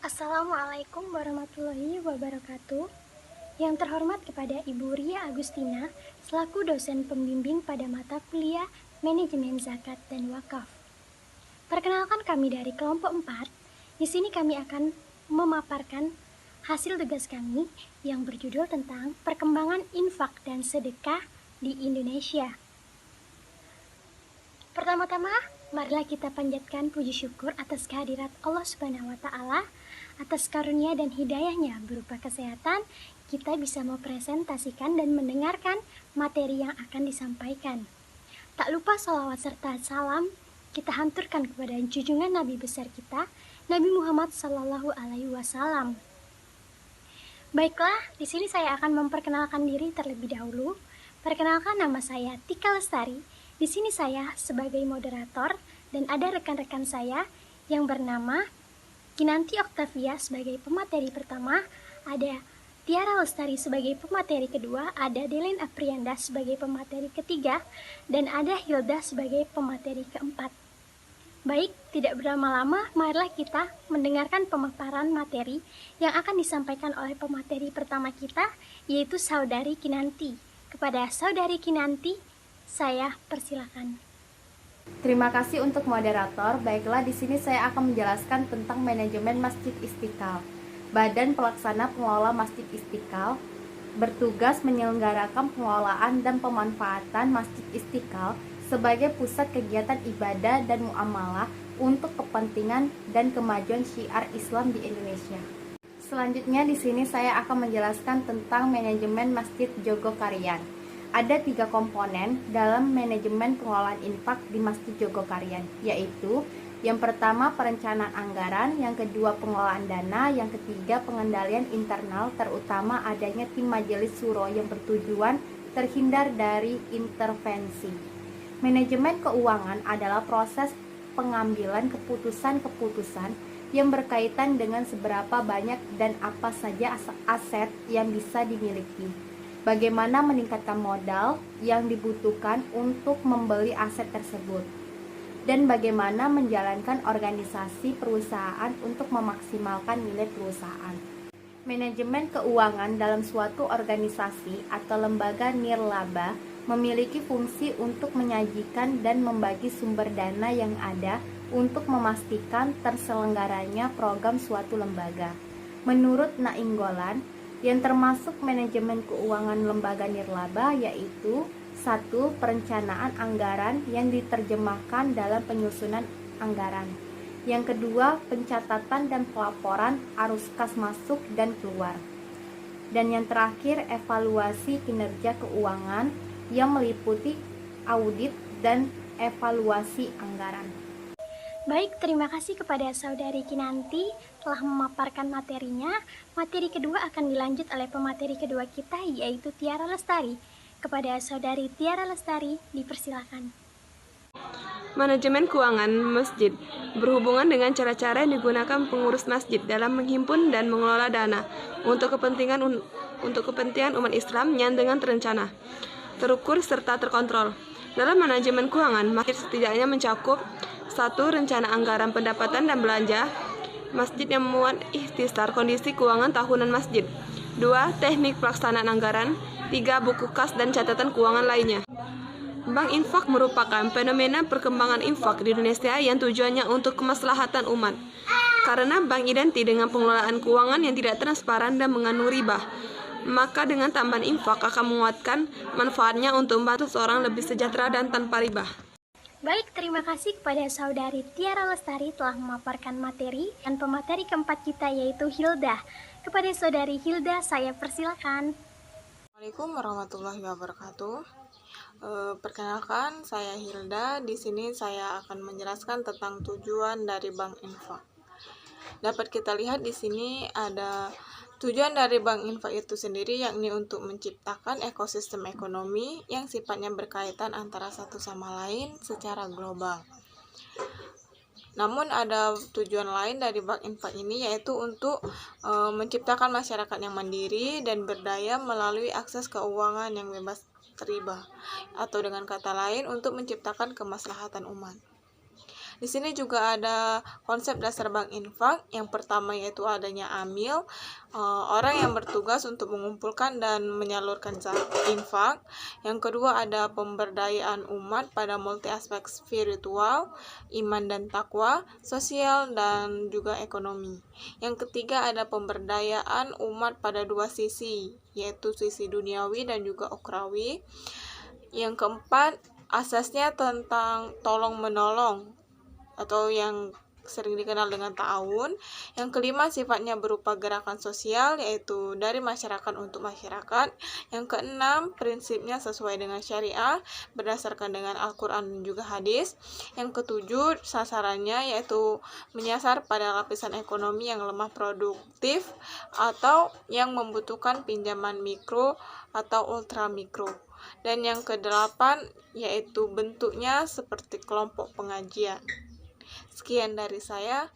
Assalamualaikum warahmatullahi wabarakatuh. Yang terhormat kepada Ibu Ria Agustina selaku dosen pembimbing pada mata kuliah Manajemen Zakat dan Wakaf. Perkenalkan, kami dari kelompok 4. Di sini kami akan memaparkan hasil tugas kami yang berjudul tentang perkembangan infak dan sedekah di Indonesia. Pertama-tama, marilah kita panjatkan puji syukur atas kehadirat Allah Subhanahu wa Ta'ala, atas karunia dan hidayahnya berupa kesehatan. Kita bisa mempresentasikan dan mendengarkan materi yang akan disampaikan. Tak lupa salawat serta salam kita hanturkan kepada junjungan Nabi besar kita, Nabi Muhammad Sallallahu Alaihi Wasallam. Baiklah, di sini saya akan memperkenalkan diri terlebih dahulu. Perkenalkan, nama saya Tika Lestari. Di sini saya sebagai moderator dan ada rekan-rekan saya yang bernama Kinanti Oktavia sebagai pemateri pertama, ada Tiara Lestari sebagai pemateri kedua, ada Delen Aprianda sebagai pemateri ketiga, dan ada Hilda sebagai pemateri keempat. Baik, tidak berlama-lama, marilah kita mendengarkan pemaparan materi yang akan disampaikan oleh pemateri pertama kita, yaitu Saudari Kinanti. Kepada Saudari Kinanti, saya persilakan. Terima kasih untuk moderator. Baiklah, di sini saya akan menjelaskan tentang manajemen Masjid Istiqlal. Badan Pelaksana Pengelola Masjid Istiqlal bertugas menyelenggarakan pengelolaan dan pemanfaatan Masjid Istiqlal sebagai pusat kegiatan ibadah dan muamalah untuk kepentingan dan kemajuan syiar Islam di Indonesia. Selanjutnya di sini saya akan menjelaskan tentang manajemen Masjid Jogokarian. Ada 3 komponen dalam manajemen pengelolaan infak di Masjid Jogokarian, yaitu yang pertama perencanaan anggaran, yang kedua pengelolaan dana, yang ketiga pengendalian internal, terutama adanya tim majelis syuro yang bertujuan terhindar dari intervensi. Manajemen keuangan adalah proses pengambilan keputusan-keputusan yang berkaitan dengan seberapa banyak dan apa saja aset yang bisa dimiliki. Bagaimana meningkatkan modal yang dibutuhkan untuk membeli aset tersebut, dan bagaimana menjalankan organisasi perusahaan untuk memaksimalkan nilai perusahaan. Manajemen keuangan dalam suatu organisasi atau lembaga nirlaba memiliki fungsi untuk menyajikan dan membagi sumber dana yang ada untuk memastikan terselenggaranya program suatu lembaga. Menurut Nainggolan, yang termasuk manajemen keuangan lembaga nirlaba yaitu 1. Perencanaan anggaran yang diterjemahkan dalam penyusunan anggaran. Yang kedua, pencatatan dan pelaporan arus kas masuk dan keluar. Dan yang terakhir, evaluasi kinerja keuangan yang meliputi audit dan evaluasi anggaran. Baik, terima kasih kepada Saudari Kinanti telah memaparkan materinya. Materi kedua akan dilanjut oleh pemateri kedua kita, yaitu Tiara Lestari. Kepada Saudari Tiara Lestari, dipersilakan. Manajemen keuangan masjid berhubungan dengan cara-cara yang digunakan pengurus masjid dalam menghimpun dan mengelola dana untuk kepentingan umat Islam yang dengan terencana, terukur serta terkontrol. Dalam manajemen keuangan, masjid setidaknya mencakup 1. Rencana anggaran pendapatan dan belanja masjid yang memuat ikhtisar kondisi keuangan tahunan masjid. 2. Teknik pelaksanaan anggaran. 3. Buku kas dan catatan keuangan lainnya. Bank infak merupakan fenomena perkembangan infak di Indonesia yang tujuannya untuk kemaslahatan umat. Karena bank identik dengan pengelolaan keuangan yang tidak transparan dan mengandung riba, maka dengan tambahan infak akan menguatkan manfaatnya untuk membantu seorang lebih sejahtera dan tanpa riba. Baik, terima kasih kepada Saudari Tiara Lestari telah memaparkan materi, dan pemateri keempat kita yaitu Hilda. Kepada Saudari Hilda, saya persilakan. Assalamualaikum warahmatullahi wabarakatuh. Perkenalkan, saya Hilda. Di sini saya akan menjelaskan tentang tujuan dari Bank Infak. Dapat kita lihat di sini ada tujuan dari Bank Infak itu sendiri, yakni untuk menciptakan ekosistem ekonomi yang sifatnya berkaitan antara satu sama lain secara global. Namun ada tujuan lain dari Bank Infak ini, yaitu untuk menciptakan masyarakat yang mandiri dan berdaya melalui akses keuangan yang bebas riba, atau dengan kata lain untuk menciptakan kemaslahatan umat. Di sini juga ada konsep dasar bank infak. Yang pertama yaitu adanya amil, orang yang bertugas untuk mengumpulkan dan menyalurkan infak. Yang kedua ada pemberdayaan umat pada multi aspek spiritual, iman dan takwa, sosial dan juga ekonomi. Yang ketiga ada pemberdayaan umat pada dua sisi, yaitu sisi duniawi dan juga ukhrawi. Yang keempat, asasnya tentang tolong menolong atau yang sering dikenal dengan ta'awun. Yang kelima, sifatnya berupa gerakan sosial, yaitu dari masyarakat untuk masyarakat. Yang keenam, prinsipnya sesuai dengan syariah, berdasarkan dengan Al-Quran dan juga hadis. Yang ketujuh, sasarannya yaitu menyasar pada lapisan ekonomi yang lemah produktif atau yang membutuhkan pinjaman mikro atau ultra mikro. Dan yang kedelapan, yaitu bentuknya seperti kelompok pengajian. Sekian dari saya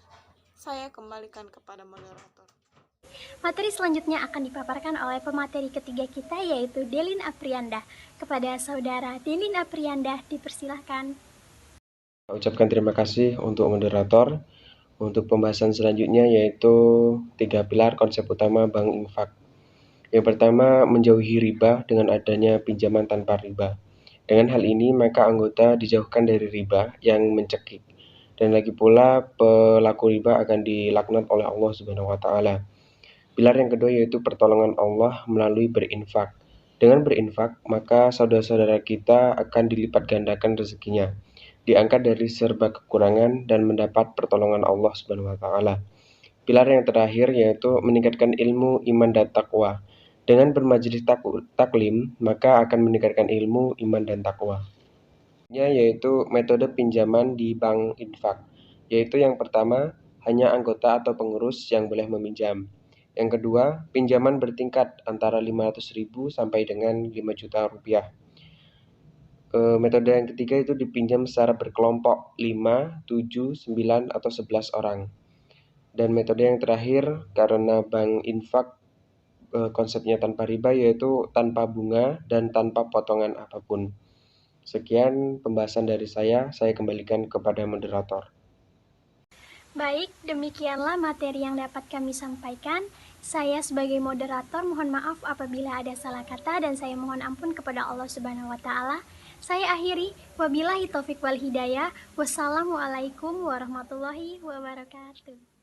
kembalikan kepada moderator. Materi selanjutnya akan dipaparkan oleh pemateri ketiga kita, yaitu Delin Aprianda. Kepada saudara Delin Aprianda, dipersilahkan. Ucapkan terima kasih untuk moderator. Untuk pembahasan selanjutnya yaitu 3 pilar konsep utama bank infak. Yang pertama, menjauhi riba dengan adanya pinjaman tanpa riba. Dengan hal ini, maka anggota dijauhkan dari riba yang mencekik. Dan lagi pula, pelaku riba akan dilaknat oleh Allah Subhanahu wa Ta'ala. Pilar yang kedua yaitu pertolongan Allah melalui berinfak. Dengan berinfak, maka saudara-saudara kita akan dilipat gandakan rezekinya, diangkat dari serba kekurangan dan mendapat pertolongan Allah Subhanahu wa Ta'ala. Pilar yang terakhir yaitu meningkatkan ilmu, iman, dan takwa. Dengan bermajelis taklim, maka akan meningkatkan ilmu, iman, dan takwa. Yaitu metode pinjaman di bank infak, yaitu yang pertama, hanya anggota atau pengurus yang boleh meminjam. Yang kedua, pinjaman bertingkat antara 500.000 sampai dengan 5 juta rupiah. Metode yang ketiga itu dipinjam secara berkelompok 5, 7, 9, atau 11 orang. Dan metode yang terakhir, karena bank infak konsepnya tanpa riba, yaitu tanpa bunga dan tanpa potongan apapun. Sekian pembahasan dari saya kembalikan kepada moderator. Baik, demikianlah materi yang dapat kami sampaikan. Saya sebagai moderator mohon maaf apabila ada salah kata dan saya mohon ampun kepada Allah Subhanahu wa Ta'ala. Saya akhiri, wabillahi taufik wal hidayah. Wassalamualaikum warahmatullahi wabarakatuh.